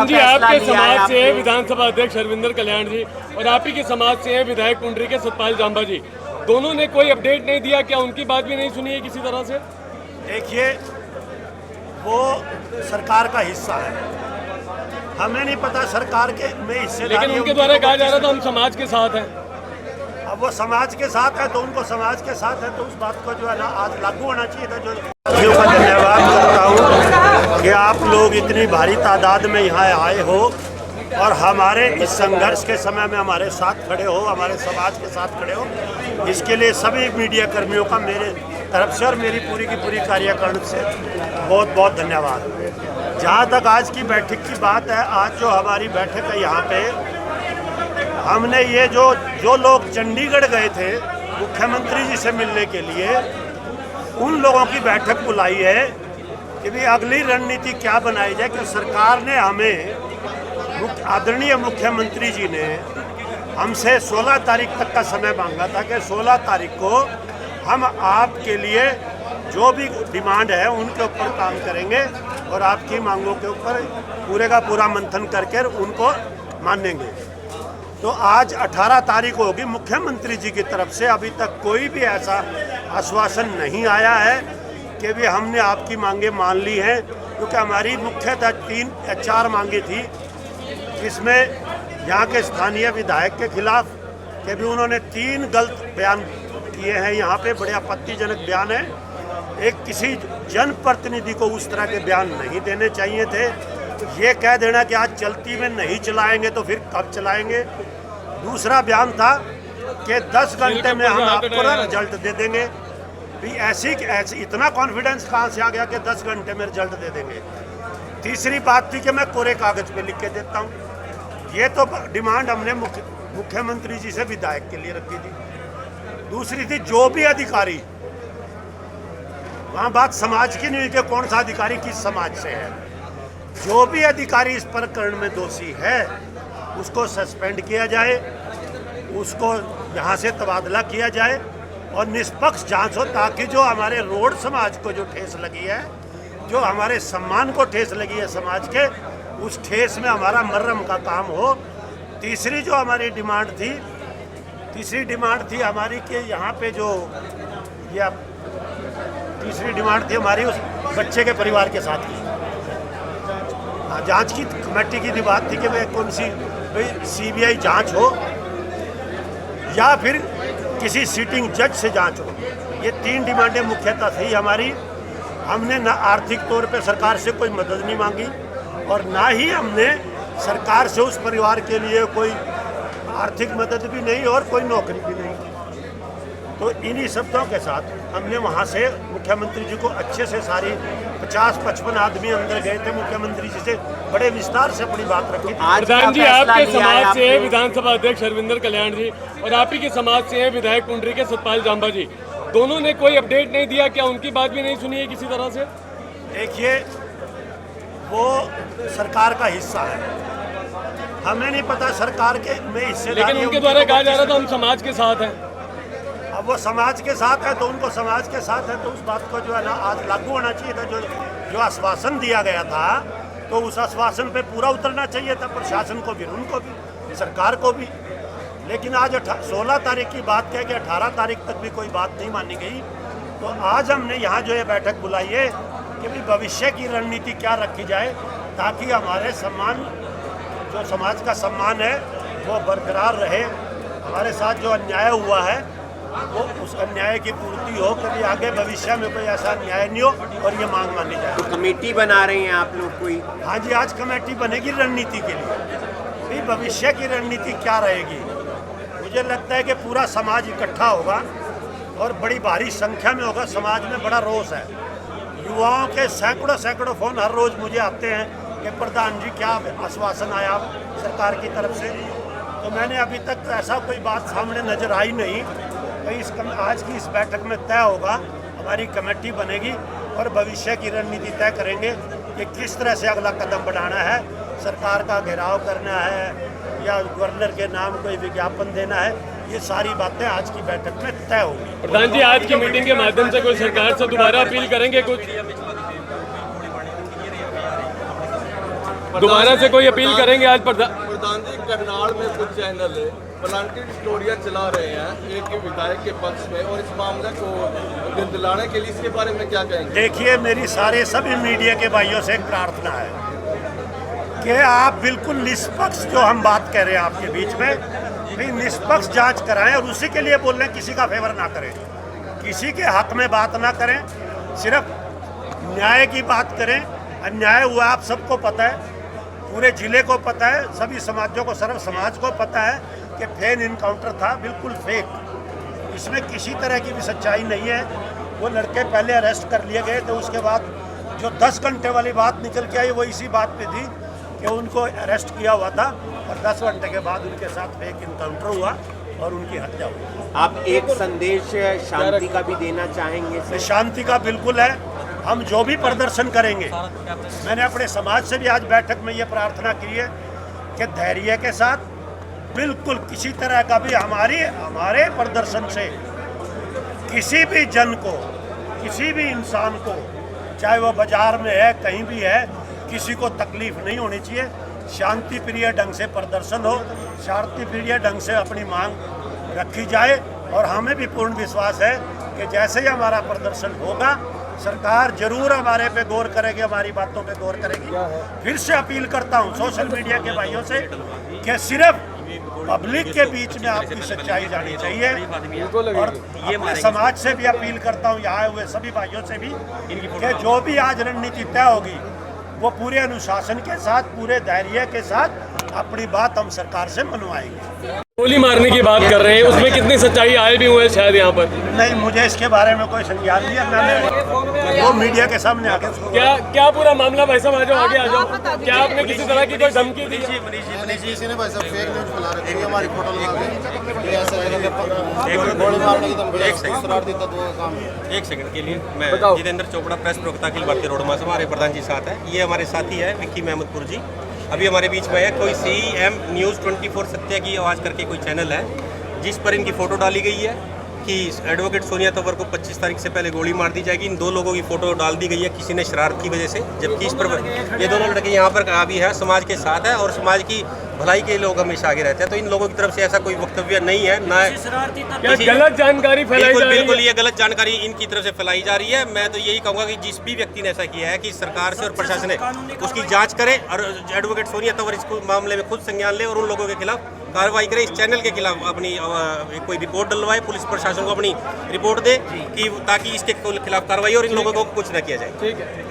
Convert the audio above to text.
जी आपके समाज से हैं विधानसभा अध्यक्ष हरविंदर कल्याण जी और आप ही के समाज से हैं विधायक पुंडरी के सतपाल जांबा जी, दोनों ने कोई अपडेट नहीं दिया, क्या उनकी बात भी नहीं सुनी है किसी तरह से? देखिए, वो सरकार का हिस्सा है, हमें नहीं पता सरकार के में हिस्सेदारी, लेकिन उनके द्वारा कहा जा रहा था हम समाज के साथ हैं। अब वो समाज के साथ है तो उनको समाज के साथ है तो उस बात को जो है ना आज लागू होना चाहिए था। जो का धन्यवाद करता हूँ कि आप लोग इतनी भारी तादाद में यहाँ आए हो और हमारे इस संघर्ष के समय में हमारे साथ खड़े हो, हमारे समाज के साथ खड़े हो। इसके लिए सभी मीडिया कर्मियों का मेरे तरफ से और मेरी पूरी की पूरी कार्यकारिणी से बहुत बहुत धन्यवाद। जहाँ तक आज की बैठक की बात है, आज जो हमारी बैठक है यहाँ पे हमने ये जो लोग चंडीगढ़ गए थे मुख्यमंत्री जी से मिलने के लिए, उन लोगों की बैठक बुलाई है कि भी अगली रणनीति क्या बनाई जाए। कि सरकार ने हमें आदरणीय मुख्यमंत्री जी ने हमसे 16 तारीख तक का समय मांगा था कि 16 तारीख को हम आपके लिए जो भी डिमांड है उनके ऊपर काम करेंगे और आपकी मांगों के ऊपर पूरे का पूरा मंथन करके उनको मानेंगे। तो आज 18 तारीख होगी, मुख्यमंत्री जी की तरफ से अभी तक कोई भी ऐसा आश्वासन नहीं आया है कि भी हमने आपकी मांगे मान ली हैं, क्योंकि हमारी मुख्यतः 3 या 4 मांगे थी, जिसमें यहाँ के स्थानीय विधायक के खिलाफ कि भी उन्होंने 3 गलत बयान किए हैं, यहाँ पे बड़े आपत्तिजनक बयान है। एक किसी जनप्रतिनिधि को उस तरह के बयान नहीं देने चाहिए थे। ये कह देना कि आज चलती में नहीं चलाएंगे तो फिर कब चलाएंगे। दूसरा बयान था कि 10 घंटे में हम आपको रिजल्ट दे देंगे। भी ऐसी इतना कॉन्फिडेंस कहाँ से आ गया कि 10 घंटे में रिजल्ट दे देंगे। तीसरी बात थी कि मैं कोरे कागज पे लिख के देता हूँ। ये तो डिमांड हमने मुख्यमंत्री जी से विधायक के लिए रखी थी। दूसरी थी जो भी अधिकारी, वहाँ बात समाज की नहीं हुई कि कौन सा अधिकारी किस समाज से है। जो भी अधिकारी इस प्रकरण में दोषी है उसको सस्पेंड किया जाए, उसको यहाँ से तबादला किया जाए और निष्पक्ष जांच हो, ताकि जो हमारे रोड समाज को जो ठेस लगी है, जो हमारे सम्मान को ठेस लगी है समाज के, उस ठेस में हमारा मर्रम का काम हो। तीसरी जो हमारी डिमांड थी, हमारी कि यहाँ पे जो ये तीसरी डिमांड थी हमारी उस बच्चे के परिवार के साथ की जांच की कमेटी की बात थी कि भाई कौन सी सीबीआई जांच हो या फिर किसी सिटिंग जज से जांच हो। ये 3 डिमांडें मुख्यतः थी हमारी। हमने ना आर्थिक तौर पे सरकार से कोई मदद नहीं मांगी और ना ही हमने सरकार से उस परिवार के लिए कोई आर्थिक मदद भी नहीं और कोई नौकरी भी नहीं। तो इन्हीं शब्दों के साथ हमने वहाँ से मुख्यमंत्री जी को अच्छे से सारी 50-55 आदमी अंदर गए थे, मुख्यमंत्री जी से बड़े विस्तार से अपनी बात रखी। प्रधान जी आपके समाज से हैं विधानसभा अध्यक्ष हरविंदर कल्याण जी और आप ही के समाज से हैं विधायक पुंडरी के सतपाल जांबा जी, दोनों ने कोई अपडेट नहीं दिया, क्या उनकी बात भी नहीं सुनी है किसी तरह से? देखिए, वो सरकार का हिस्सा है, हमें नहीं पता सरकार के में हिस्सेदारी, लेकिन उनके द्वारा कहा जा रहा था हम समाज के साथ हैं। अब वो समाज के साथ है तो उनको समाज के साथ है तो उस बात को जो है ना आज लागू होना चाहिए था। जो आश्वासन दिया गया था तो उस आश्वासन पे पूरा उतरना चाहिए था, प्रशासन को भी, उनको भी, सरकार को भी। लेकिन आज 16 तारीख की बात कह के 18 तारीख तक भी कोई बात नहीं मानी गई। तो आज हमने यहाँ जो ये बैठक बुलाई है कि भाई भविष्य की रणनीति क्या रखी जाए, ताकि हमारे सम्मान, जो समाज का सम्मान है वो बरकरार रहे। हमारे साथ जो अन्याय हुआ है वो उस अन्याय की पूर्ति हो, कभी आगे भविष्य में कोई ऐसा अन्याय नहीं हो और ये मांग मानी जाए। तो कमेटी बना रहे हैं आप लोग कोई? हाँ जी, आज कमेटी बनेगी रणनीति के लिए। भी भविष्य की रणनीति क्या रहेगी, मुझे लगता है कि पूरा समाज इकट्ठा होगा और बड़ी भारी संख्या में होगा। समाज में बड़ा रोष है, युवाओं के सैकड़ों फोन हर रोज़ मुझे आते हैं कि प्रधान जी क्या आश्वासन आया सरकार की तरफ से। तो मैंने अभी तक ऐसा कोई बात सामने नजर आई नहीं। तो आज की इस बैठक में तय होगा, हमारी कमेटी बनेगी और भविष्य की रणनीति तय करेंगे कि किस तरह से अगला कदम बढ़ाना है, सरकार का घेराव करना है या गवर्नर के नाम कोई विज्ञापन देना है। ये सारी बातें आज की बैठक में तय होगी। प्रधान जी आज की मीटिंग के माध्यम से कोई सरकार से दोबारा अपील करेंगे कुछ? दोबारा से कोई अपील करेंगे आज प्रधान जी करनाल में कुछ चैनल प्लांटेड स्टोरियाँ चला रहे हैं एक विधायक के पक्ष में और इस मामले को दिलाने के लिए इसके बारे में क्या कहेंगे? देखिए, मेरी सारे सभी मीडिया के भाइयों से एक प्रार्थना है कि आप बिल्कुल निष्पक्ष, जो हम बात कह रहे हैं आपके बीच में, भी निष्पक्ष जांच कराएं और उसी के लिए बोल रहे हैं किसी का फेवर ना करें, किसी के हक में बात ना करें, सिर्फ न्याय की बात करें। अन्याय हुआ आप सबको पता है, पूरे जिले को पता है, सभी समाजों को, सर्व समाज को पता है कि फेन इनकाउंटर था, बिल्कुल फेक, इसमें किसी तरह की भी सच्चाई नहीं है। वो लड़के पहले अरेस्ट कर लिए गए, तो उसके बाद जो 10 घंटे वाली बात निकल के आई वो इसी बात पे थी कि उनको अरेस्ट किया हुआ था और 10 घंटे के बाद उनके साथ फेक इनकाउंटर हुआ और उनकी हत्या हुई। आप एक संदेश शांति का भी देना चाहेंगे सर? शांति का बिल्कुल है। हम जो भी प्रदर्शन करेंगे, मैंने अपने समाज से भी आज बैठक में ये प्रार्थना की है कि धैर्य के साथ, बिल्कुल किसी तरह का भी हमारे प्रदर्शन से किसी भी जन को, किसी भी इंसान को, चाहे वो बाजार में है, कहीं भी है, किसी को तकलीफ नहीं होनी चाहिए। शांति प्रिय ढंग से प्रदर्शन हो, शांति प्रिय ढंग से अपनी मांग रखी जाए और हमें भी पूर्ण विश्वास है कि जैसे ही हमारा प्रदर्शन होगा, सरकार जरूर हमारे पे गौर करेगी, हमारी बातों पे गौर करेगी। फिर से अपील करता हूँ सोशल मीडिया के भाइयों से कि सिर्फ पब्लिक के बीच में आपकी सच्चाई जानी चाहिए और अपने समाज से भी अपील करता हूँ, यहाँ हुए सभी भाइयों से भी, कि जो भी आज रणनीति तय होगी वो पूरे अनुशासन के साथ, पूरे धैर्य के साथ अपनी बात हम सरकार से मनवाएंगे। गोली मारने की बात कर रहे हैं, उसमें कितनी सच्चाई आए भी हुए हैं शायद यहाँ पर? नहीं, मुझे इसके बारे में कोई संज्ञान नहीं है, मैंने वो मीडिया के सामने आके क्या पूरा मामला भाई साहब आ जाओ, आगे आ जाओ। क्या आपने किसी तरह की कोई धमकी दी? किसी ने भाई साहब फेक न्यूज़ फैला रखी है, हमारी फोटो लगा के ऐसा है कि गोली मारने की धमकी, शरारती तत्वों का काम है। एक सेकंड के लिए मैं जितेंद्र चोपड़ा, प्रेस प्रवक्ता अखिल भारतीय रोडमा से, हमारे प्रधान जी साथ है। ये हमारे साथी है विक्की महमूदपुर जी, अभी हमारे बीच में है। कोई CM न्यूज़ 24 सत्य की आवाज़ करके कोई चैनल है, जिस पर इनकी फ़ोटो डाली गई है कि एडवोकेट सोनिया तंवर को 25 तारीख से पहले गोली मार दी जाएगी। इन 2 लोगों की फ़ोटो डाल दी गई है किसी ने शरारत की वजह से, जबकि इस पर ये दोनों लड़के यहाँ पर भी है, समाज के साथ है और समाज की भलाई के लोग हमेशा आगे रहते हैं। तो इन लोगों की तरफ से ऐसा कोई वक्तव्य नहीं है, ना गलत जानकारी फैलाई जा रही है। बिल्कुल ये गलत जानकारी इनकी तरफ से फैलाई जा रही है। मैं तो यही कहूँगा कि जिस भी व्यक्ति ने ऐसा किया है कि सरकार से और प्रशासन ने उसकी जांच करे और एडवोकेट सोनिया तंवर इस मामले में खुद संज्ञान ले और उन लोगों के खिलाफ कार्रवाई करे। इस चैनल के खिलाफ अपनी कोई रिपोर्ट डलवाए, पुलिस प्रशासन को अपनी रिपोर्ट दे कि ताकि इसके खिलाफ कार्रवाई और इन लोगों को कुछ न किया जाए। ठीक है।